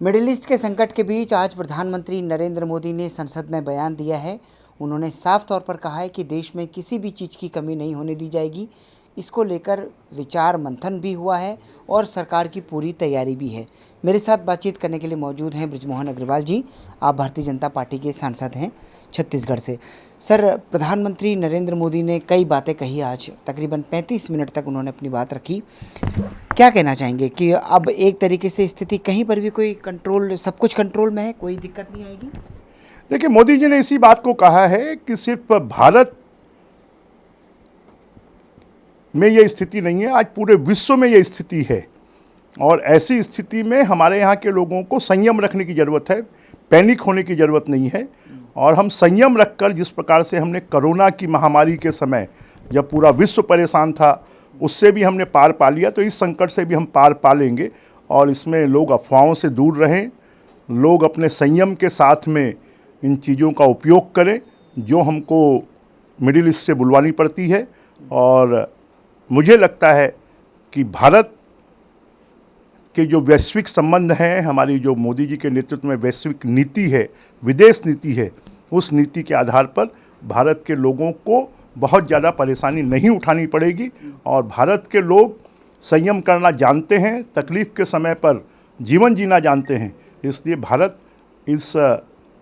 Middle east के संकट के बीच आज प्रधानमंत्री नरेंद्र मोदी ने संसद में बयान दिया है। उन्होंने साफ तौर पर कहा है कि देश में किसी भी चीज़ की कमी नहीं होने दी जाएगी। इसको लेकर विचार मंथन भी हुआ है और सरकार की पूरी तैयारी भी है। मेरे साथ बातचीत करने के लिए मौजूद हैं बृजमोहन अग्रवाल जी। आप भारतीय जनता पार्टी के सांसद हैं छत्तीसगढ़ से। सर, प्रधानमंत्री नरेंद्र मोदी ने कई बातें कही। आज तकरीबन 35 मिनट तक उन्होंने अपनी बात रखी। क्या कहना चाहेंगे कि अब एक तरीके से स्थिति कहीं पर भी कोई कंट्रोल, सब कुछ कंट्रोल में है, कोई दिक्कत नहीं आएगी? देखिए, मोदी जी ने इसी बात को कहा है कि सिर्फ भारत में ये स्थिति नहीं है, आज पूरे विश्व में ये स्थिति है। और ऐसी स्थिति में हमारे यहाँ के लोगों को संयम रखने की ज़रूरत है, पैनिक होने की ज़रूरत नहीं है। और हम संयम रखकर, जिस प्रकार से हमने कोरोना की महामारी के समय जब पूरा विश्व परेशान था, उससे भी हमने पार पा लिया, तो इस संकट से भी हम पार पा लेंगे। और इसमें लोग अफवाहों से दूर रहें, लोग अपने संयम के साथ में इन चीज़ों का उपयोग करें जो हमको मिडिल ईस्ट से बुलवानी पड़ती है। और मुझे लगता है कि भारत के जो वैश्विक संबंध हैं, हमारी जो मोदी जी के नेतृत्व में वैश्विक नीति है, विदेश नीति है, उस नीति के आधार पर भारत के लोगों को बहुत ज़्यादा परेशानी नहीं उठानी पड़ेगी। और भारत के लोग संयम करना जानते हैं, तकलीफ़ के समय पर जीवन जीना जानते हैं, इसलिए भारत इस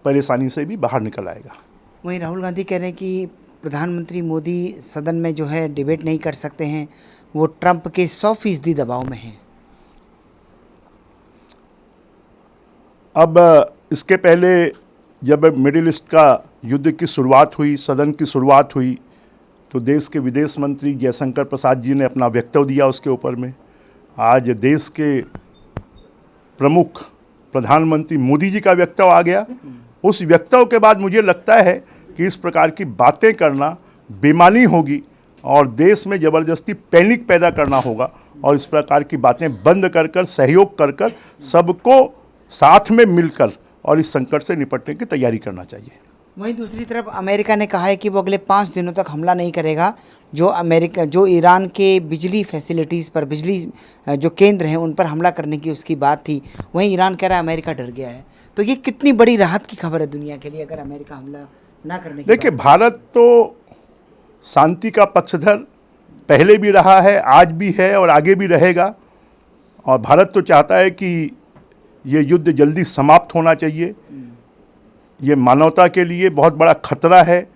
परेशानी से भी बाहर निकल आएगा। वहीं राहुल गांधी कह रहे हैं कि प्रधानमंत्री मोदी सदन में जो है डिबेट नहीं कर सकते हैं, वो ट्रंप के 100% दबाव में हैं। अब इसके पहले जब मिडिल ईस्ट का युद्ध की शुरुआत हुई, सदन की शुरुआत हुई, तो देश के विदेश मंत्री जयशंकर प्रसाद जी ने अपना वक्तव्य दिया उसके ऊपर में। आज देश के प्रमुख प्रधानमंत्री मोदी जी का वक्तव्य आ गया। उस वक्तव्य के बाद मुझे लगता है कि इस प्रकार की बातें करना बेईमानी होगी और देश में ज़बरदस्ती पैनिक पैदा करना होगा। और इस प्रकार की बातें बंद कर सहयोग कर सबको साथ में मिलकर और इस संकट से निपटने की तैयारी करना चाहिए। वहीं दूसरी तरफ अमेरिका ने कहा है कि वो अगले 5 दिनों तक हमला नहीं करेगा। जो ईरान के बिजली फैसिलिटीज़ पर, बिजली जो केंद्र हैं उन पर हमला करने की उसकी बात थी, वहीं ईरान कह रहा है अमेरिका डर गया है। तो ये कितनी बड़ी राहत की खबर है दुनिया के लिए अगर अमेरिका हमला ना करने की? देखिए, भारत तो शांति का पक्षधर पहले भी रहा है, आज भी है और आगे भी रहेगा। और भारत तो चाहता है कि ये युद्ध जल्दी समाप्त होना चाहिए। ये मानवता के लिए बहुत बड़ा खतरा है,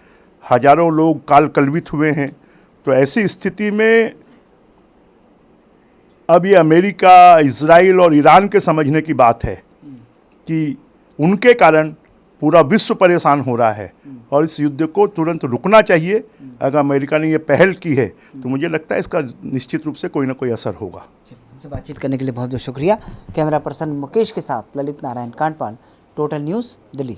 हजारों लोग काल कलवित हुए हैं। तो ऐसी स्थिति में अब ये अमेरिका, इजराइल और ईरान के समझने की बात है कि उनके कारण पूरा विश्व परेशान हो रहा है और इस युद्ध को तुरंत रुकना चाहिए। अगर अमेरिका ने ये पहल की है तो मुझे लगता है इसका निश्चित रूप से कोई ना कोई असर होगा। हमसे बातचीत करने के लिए बहुत बहुत शुक्रिया। कैमरा पर्सन मुकेश के साथ ललित नारायण कांडपाल, टोटल न्यूज़, दिल्ली।